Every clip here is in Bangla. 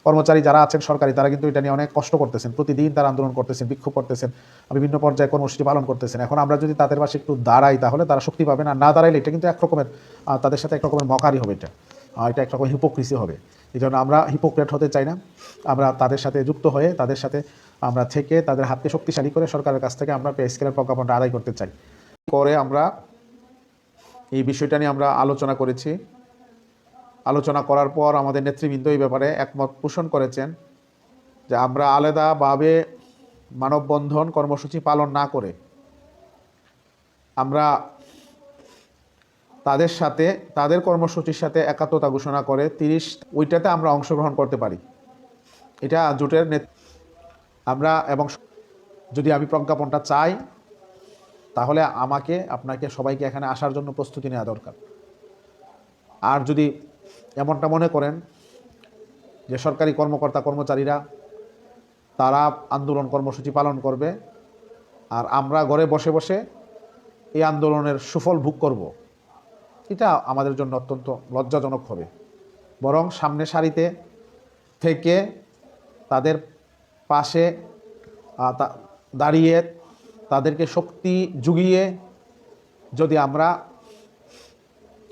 কর্মচারী যারা আছেন সরকারি, তারা কিন্তু এটা নিয়ে অনেক কষ্ট করতেছেন, প্রতিদিন তারা আন্দোলন করতেছেন, বিক্ষোভ করতেছেন, বিভিন্ন পর্যায়ে কর্মসূচি পালন করতেছেন। এখন আমরা যদি তাদের পাশে একটু দাঁড়াই তাহলে তারা শক্তি পাবেন, আর না দাঁড়াইলে এটা কিন্তু একরকমের তাদের সাথে একরকমের মকারি হবে, এটা একরকম হিপোক্রিসি হবে। এই জন্য আমরা হিপোক্রেট হতে চাই না। আমরা তাদের সাথে যুক্ত হয়ে তাদের সাথে আমরা থেকে তাদের হাতকে শক্তিশালী করে সরকারের কাছ থেকে আমরা পে স্কেলের প্রজ্ঞাপনটা আদায় করতে চাই। করে আমরা এই বিষয়টা নিয়ে আমরা আলোচনা করেছি। আলোচনা করার পর আমাদের নেতৃবৃন্দ এই ব্যাপারে একমত পোষণ করেছেন যে আমরা আলাদাভাবে মানববন্ধন কর্মসূচি পালন না করে আমরা তাদের সাথে তাদের কর্মসূচির সাথে একাত্মতা ঘোষণা করে 30 ওইটাতে আমরা অংশগ্রহণ করতে পারি। এটা জোটের আমরা, এবং যদি আমি প্রজ্ঞাপনটা চাই তাহলে আমাকে আপনাকে সবাইকে এখানে আসার জন্য প্রস্তুতি নেওয়া দরকার। আর যদি এমনটা মনে করেন যে সরকারি কর্মকর্তা কর্মচারীরা তারা আন্দোলন কর্মসূচি পালন করবে আর আমরা ঘরে বসে বসে এই আন্দোলনের সুফল ভোগ করব, এটা আমাদের জন্য অত্যন্ত লজ্জাজনক হবে। বরং সামনে সারিতে থেকে তাদের পাশে দাঁড়িয়ে তাদেরকে শক্তি জুগিয়ে যদি আমরা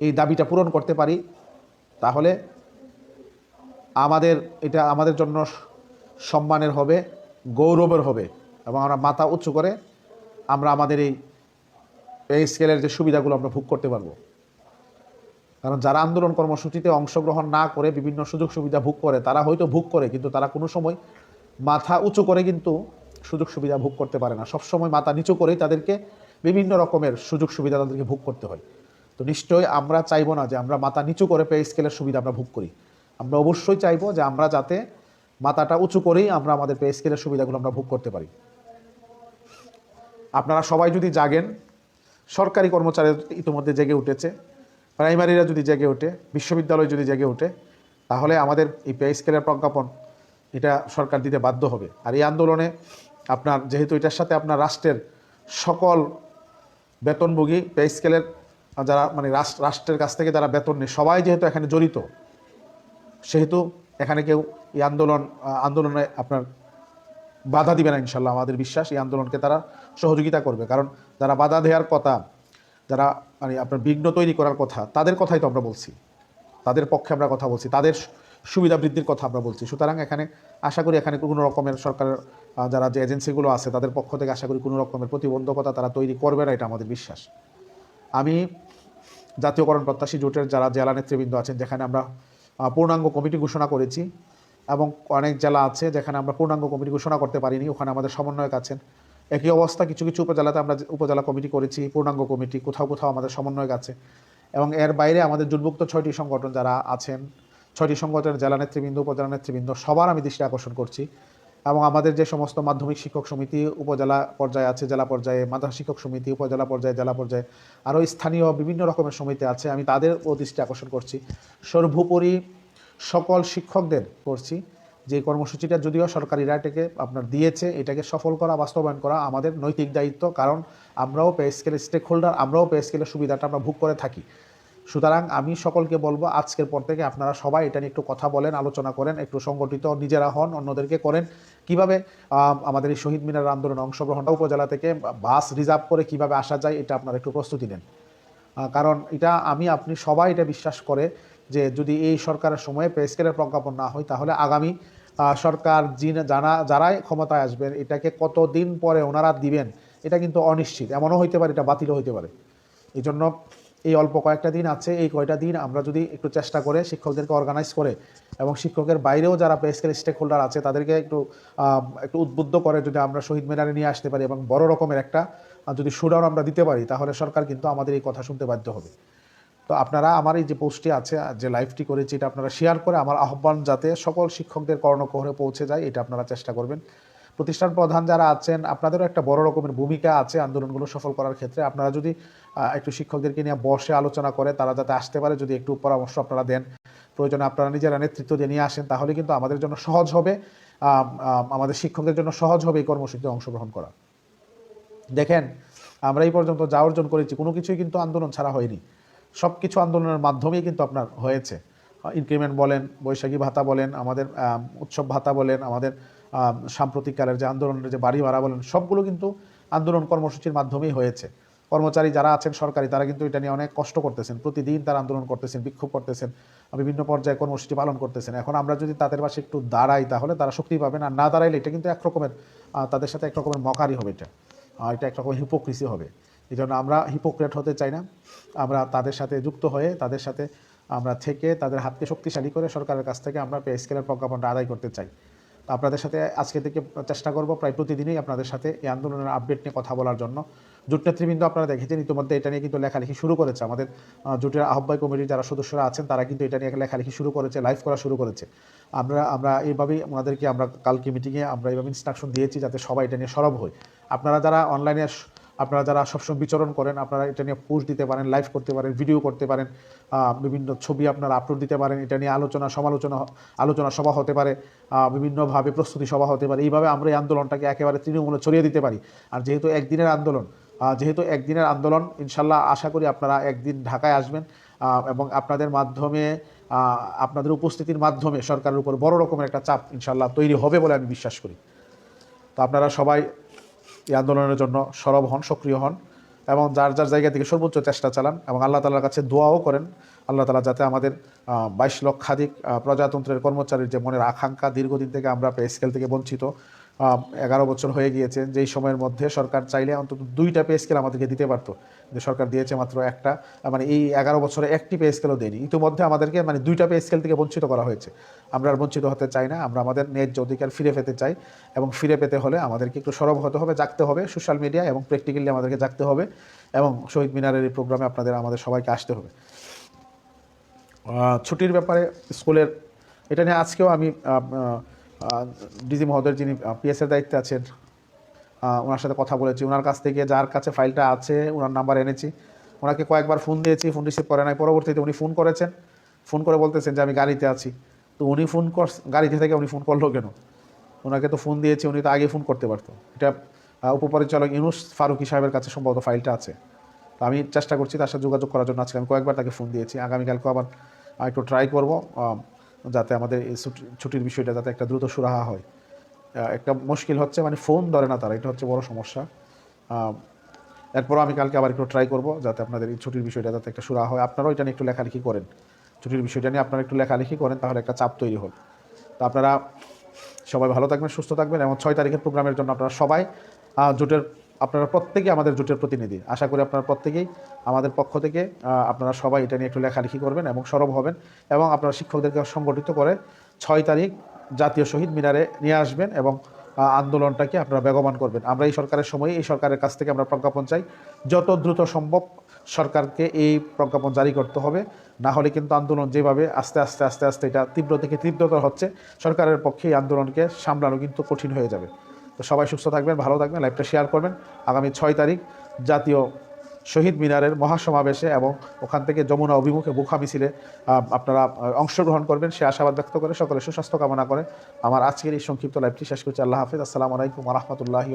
এই দাবিটা পূরণ করতে পারি তাহলে এটা আমাদের জন্য সম্মানের হবে, গৌরবের হবে, এবং আমরা মাথা উঁচু করে আমরা আমাদের এই পে স্কেলের যে সুবিধাগুলো আমরা ভোগ করতে পারবো। কারণ যারা আন্দোলন কর্মসূচিতে অংশগ্রহণ না করে বিভিন্ন সুযোগ সুবিধা ভোগ করে, তারা হয়তো ভোগ করে কিন্তু তারা কোনো সময় মাথা উঁচু করে কিন্তু সুযোগ সুবিধা ভোগ করতে পারে না। সবসময় মাথা নিচু করেই তাদেরকে বিভিন্ন রকমের সুযোগ সুবিধা তাদেরকে ভোগ করতে হয়। তো নিশ্চয়ই আমরা চাইবো না যে আমরা মাথা নিচু করে পে স্কেলের সুবিধা আমরা ভোগ করি। আমরা অবশ্যই চাইবো যে আমরা যাতে মাথাটা উঁচু করেই আমরা আমাদের পে স্কেলের সুবিধাগুলো আমরা ভোগ করতে পারি। আপনারা সবাই যদি জাগেন, সরকারি কর্মচারী ইতিমধ্যে জেগে উঠেছে, প্রাইমারিরা যদি জেগে ওঠে, বিশ্ববিদ্যালয় যদি জেগে ওঠে, তাহলে আমাদের এই পে স্কেলের প্রজ্ঞাপন এটা সরকার দিতে বাধ্য হবে। আর এই আন্দোলনে আপনার যেহেতু এটার সাথে আপনার রাষ্ট্রের সকল বেতনভোগী পে স্কেলের যারা মানে রাষ্ট্রের কাছ থেকে যারা বেতন নেয় সবাই যেহেতু এখানে জড়িত, সেহেতু এখানে কেউ এই আন্দোলনে আপনার বাধা দিবে না ইনশাল্লাহ। আমাদের বিশ্বাস এই আন্দোলনকে তারা সহযোগিতা করবে। কারণ যারা বাধা দেওয়ার কথা, যারা মানে আপনার বিঘ্ন তৈরি করার কথা, তাদের কথাই তো আমরা বলছি, তাদের পক্ষে আমরা কথা বলছি, তাদের সুবিধা বৃদ্ধির কথা আমরা বলছি। সুতরাং এখানে আশা করি এখানে কোনো রকমের সরকারের যারা যে এজেন্সিগুলো আছে তাদের পক্ষ থেকে আশা করি কোনো রকমের প্রতিবন্ধকতা তারা তৈরি করবে না, এটা আমাদের বিশ্বাস। আমি জাতীয়করণ প্রত্যাশী জোটের যারা জেলা নেতৃবৃন্দ আছেন, যেখানে আমরা পূর্ণাঙ্গ কমিটি ঘোষণা করেছি, এবং অনেক জেলা আছে যেখানে আমরা পূর্ণাঙ্গ কমিটি ঘোষণা করতে পারিনি, ওখানে আমাদের সমন্বয়ক আছেন। একই অবস্থা কিছু কিছু উপজেলাতে আমরা উপজেলা কমিটি করেছি, পূর্ণাঙ্গ কমিটি, কোথাও কোথাও আমাদের সমন্বয়ক আছে। এবং এর বাইরে আমাদের জোটভুক্ত 6টি সংগঠন যারা আছেন, 6টি সংগঠনের জেলা নেতৃবৃন্দ, উপজেলা নেতৃবৃন্দ সবার আমি দৃষ্টি আকর্ষণ করছি। এবং আমাদের যে সমস্ত মাধ্যমিক শিক্ষক সমিতি উপজেলা পর্যায়ে আছে, জেলা পর্যায়ে মাদ্রাসা শিক্ষক সমিতি, উপজেলা পর্যায়ে, জেলা পর্যায়ে, আরও স্থানীয় বিভিন্ন রকমের সমিতি আছে, আমি তাদেরও দৃষ্টি আকর্ষণ করছি। সর্বোপরি সকল শিক্ষকদের করছি যে কর্মসূচিটা যদিও সরকারিরা এটাকে আপনার দিয়েছে, এটাকে সফল করা, বাস্তবায়ন করা আমাদের নৈতিক দায়িত্ব। কারণ আমরাও পে স্কেলের স্টেক হোল্ডার, আমরাও পে স্কেলের সুবিধাটা আমরা ভোগ করে থাকি। সুতরাং আমি সকলকে বলবো আজকের পর থেকে আপনারা সবাই এটা নিয়ে একটু কথা বলেন, আলোচনা করেন, একটু সংগঠিত নিজেরা হন, অন্যদেরকে করেন। কিভাবে আমাদের এই শহীদ মিনার আন্দোলনে অংশগ্রহণটা উপজেলা থেকে বাস রিজার্ভ করে কিভাবে আসা যায়, এটা আপনারা একটু প্রস্তুতি নেন। কারণ এটা আপনি সবাই এটা বিশ্বাস করে যে যদি এই সরকারের সময়ে পে স্কেলের প্রজ্ঞাপন না হয় তাহলে আগামী সরকার যারাই ক্ষমতায় আসবেন এটাকে কতদিন পরে ওনারা দিবেন এটা কিন্তু অনিশ্চিত, এমনও হইতে পারে এটা বাতিলও হইতে পারে। এই জন্য এই অল্প কয়েকটা দিন আছে, এই কয়টা দিন আমরা যদি একটু চেষ্টা করে শিক্ষকদেরকে অর্গানাইজ করে এবং শিক্ষকের বাইরেও যারা পে স্কেল স্টেক হোল্ডার আছে তাদেরকে একটু উদ্বুদ্ধ করে যদি আমরা শহীদ মিনারে নিয়ে আসতে পারি এবং বড় রকমের একটা যদি শোডাউন আমরা দিতে পারি তাহলে সরকার কিন্তু আমাদের এই কথা শুনতে বাধ্য হবে। তো আপনারা আমার এই যে পোস্টটি আছে, যে লাইভটি করেছি, এটা আপনারা শেয়ার করে আমার আহ্বান যাতে সকল শিক্ষকদের কর্ণকুহরে পৌঁছে যায় এটা আপনারা চেষ্টা করবেন। প্রতিষ্ঠান প্রধান যারা আছেন আপনাদেরও একটা বড় রকমের ভূমিকা আছে আন্দোলনগুলো সফল করার ক্ষেত্রে। আপনারা যদি একটু শিক্ষকদেরকে নিয়ে বসে আলোচনা করে তারা যাতে আসতে পারে, যদি একটু পরামর্শ আপনারা দেন, প্রয়োজনে আপনারা নিজেরা নেতৃত্ব দিয়ে নিয়ে আসেন, তাহলে কিন্তু আমাদের জন্য সহজ হবে, আমাদের শিক্ষকদের জন্য সহজ হবে এই কর্মসূচিতে অংশগ্রহণ করা। দেখেন আমরা এই পর্যন্ত যা অর্জন করেছি কোনো কিছুই কিন্তু আন্দোলন ছাড়া হয়নি, সব কিছু আন্দোলনের মাধ্যমেই কিন্তু আপনার হয়েছে। ইনক্রিমেন্ট বলেন, বৈশাখী ভাতা বলেন, আমাদের উৎসব ভাতা বলেন, আমাদের সাম্প্রতিককালের যে আন্দোলনের যে বাড়ি ভাড়া বলেন, সবগুলো কিন্তু আন্দোলন কর্মসূচির মাধ্যমেই হয়েছে। কর্মচারী যারা আছেন সরকারি, তারা কিন্তু এটা নিয়ে অনেক কষ্ট করতেছেন, প্রতিদিন তারা আন্দোলন করতেছেন, বিক্ষোভ করতেছেন, বিভিন্ন পর্যায়ে কর্মসূচি পালন করতেছেন। এখন আমরা যদি তাদের পাশে একটু দাঁড়াই তাহলে তারা শক্তি পাবেন, আর না দাঁড়াইলে এটা কিন্তু একরকমের তাদের সাথে একরকমের মকারি হবে, এটা একরকমের হিপোক্রিসি হবে। এই জন্য আমরা হিপোক্রেট হতে চাই না। আমরা তাদের সাথে যুক্ত হয়ে, তাদের সাথে আমরা থেকে, তাদের হাতকে শক্তিশালী করে সরকারের কাছ থেকে আমরা পে স্কেলের প্রজ্ঞাপনটা আদায় করতে চাই। তো আপনাদের সাথে আজকে থেকে চেষ্টা করব প্রায় প্রতিদিনই আপনাদের সাথে এই আন্দোলনের আপডেট নিয়ে কথা বলার জন্য। জোট নেতৃবৃন্দ আপনারা দেখেছেন ইতিমধ্যে এটা নিয়ে কিন্তু লেখালেখি শুরু করেছে। আমাদের জোটের আহ্বায়ক কমিটির যারা সদস্যরা আছেন তারা কিন্তু এটা নিয়ে লেখালেখি শুরু করেছে, লাইভ করা শুরু করেছে। আমরা এইভাবেই ওনাদেরকে আমরা কালকে মিটিংয়ে আমরা এইভাবে ইনস্ট্রাকশন দিয়েছি যাতে সবাই এটা নিয়ে সরব হয়। আপনারা যারা অনলাইনে, আপনারা যারা সবসময় বিচরণ করেন, আপনারা এটা নিয়ে পোস্ট দিতে পারেন, লাইভ করতে পারেন, ভিডিও করতে পারেন, বিভিন্ন ছবি আপনারা আপলোড দিতে পারেন। এটা নিয়ে আলোচনা সভা হতে পারে, বিভিন্নভাবে প্রস্তুতি সভা হতে পারে। এইভাবে আমরা এই আন্দোলনটাকে একেবারে তৃণমূলে ছড়িয়ে দিতে পারি। আর যেহেতু একদিনের আন্দোলন ইনশাল্লাহ আশা করি আপনারা একদিন ঢাকায় আসবেন এবং আপনাদের মাধ্যমে, আপনাদের উপস্থিতির মাধ্যমে সরকারের উপর বড় রকমের একটা চাপ ইনশাল্লাহ তৈরি হবে বলে আমি বিশ্বাস করি। তো আপনারা সবাই এই আন্দোলনের জন্য সরব হন, সক্রিয় হন এবং যার যার জায়গা থেকে সর্বোচ্চ চেষ্টা চালান এবং আল্লাহ তাআলার কাছে দোয়াও করেন আল্লাহ তাআলা যাতে আমাদের 22 লক্ষাধিক প্রজাতন্ত্রের কর্মচারীর যে মনের আকাঙ্ক্ষা, দীর্ঘদিন থেকে আমরা পে স্কেল থেকে বঞ্চিত, 11 বছর হয়ে গিয়েছে, যেই সময়ের মধ্যে সরকার চাইলে অন্তত 2টা পে স্কেল আমাদেরকে দিতে পারতো, কিন্তু সরকার দিয়েছে মাত্র একটা। মানে এই 11 বছরে একটি পে স্কেলও দেয়নি। ইতিমধ্যে আমাদেরকে 2টা পে স্কেল থেকে বঞ্চিত করা হয়েছে। আমরা আর বঞ্চিত হতে চাই না। আমরা আমাদের ন্যায্য অধিকার ফিরে পেতে চাই এবং ফিরে পেতে হলে আমাদেরকে একটু সরব হতে হবে, জাগতে হবে, সোশ্যাল মিডিয়া এবং প্র্যাকটিক্যালি আমাদেরকে জাগতে হবে এবং শহীদ মিনারের এই প্রোগ্রামে আমাদের সবাইকে আসতে হবে। ছুটির ব্যাপারে স্কুলের এটা নিয়ে আজকেও আমি ডিজি মহোদয়ের যিনি পিএসের দায়িত্বে আছেন ওনার সাথে কথা বলেছি। ওনার কাছ থেকে যার কাছে ফাইলটা আছে ওনার নাম্বার এনেছি, ওনাকে কয়েকবার ফোন দিয়েছি, ফোন রিসিভ করে নাই। পরবর্তীতে উনি ফোন করেছেন, ফোন করে বলতেছেন যে আমি গাড়িতে আছি। তো উনি গাড়িতে থেকে উনি ফোন করলো কেন? ওনাকে তো ফোন দিয়েছি, উনি তো আগে ফোন করতে পারতো। এটা উপপরিচালক ইউনুস ফারুকি সাহেবের কাছে সম্ভবত ফাইলটা আছে। তো আমি চেষ্টা করছি তার সাথে যোগাযোগ করার জন্য। আজকে আমি কয়েকবার তাকে ফোন দিয়েছি, আগামীকালকে আবার একটু ট্রাই করব যাতে আমাদের এই ছুটির বিষয়টা যাতে একটা দ্রুত সুরাহা হয়। একটা মুশকিল হচ্ছে ফোন ধরে না তারা, এটা হচ্ছে বড় সমস্যা। এরপরও আমি কালকে আবার একটু ট্রাই করব যাতে আপনাদের এই ছুটির বিষয়টা যাতে একটা সুরাহা হয়। আপনারাও এটা নিয়ে একটু লেখালেখি করেন, ছুটির বিষয়টা নিয়ে আপনারা একটু লেখালেখি করেন, তাহলে একটা চাপ তৈরি হবে। তো আপনারা সবাই ভালো থাকবেন, সুস্থ থাকবেন এবং 6 তারিখের প্রোগ্রামের জন্য আপনারা সবাই আপনারা প্রত্যেকেই আমাদের জোটের প্রতিনিধি। আশা করি আপনারা প্রত্যেকেই আমাদের পক্ষ থেকে আপনারা সবাই এটা নিয়ে একটু লেখালেখি করবেন এবং সরব হবেন এবং আপনারা শিক্ষকদেরকে সংগঠিত করে 6 তারিখ জাতীয় শহীদ মিনারে নিয়ে আসবেন এবং আন্দোলনটাকে আপনারা বেগবান করবেন। আমরা এই সরকারের সময়ে এই সরকারের কাছ থেকে আমরা প্রজ্ঞাপন চাই, যত দ্রুত সম্ভব সরকারকে এই প্রজ্ঞাপন জারি করতে হবে। না হলে কিন্তু আন্দোলন যেভাবে আস্তে আস্তে এটা তীব্র থেকে তীব্রতর হচ্ছে, সরকারের পক্ষে এই আন্দোলনকে সামলানো কিন্তু কঠিন হয়ে যাবে। তো সবাই সুস্থ থাকবেন, ভালো থাকবেন, লাইভটা শেয়ার করবেন। আগামী 6 তারিখ জাতীয় শহীদ মিনারের মহাসমাবেশে এবং ওখান থেকে যমুনা অভিমুখে বুখা মিছিলে আপনারা অংশগ্রহণ করবেন সে আশাবাদ ব্যক্ত করে সকলে সুস্বাস্থ্য কামনা করে আমার আজকের এই সংক্ষিপ্ত লাইভটি শেষ করছি। আল্লাহ হাফেজ। আসসালামু আলাইকুম ওয়া রাহমাতুল্লাহি।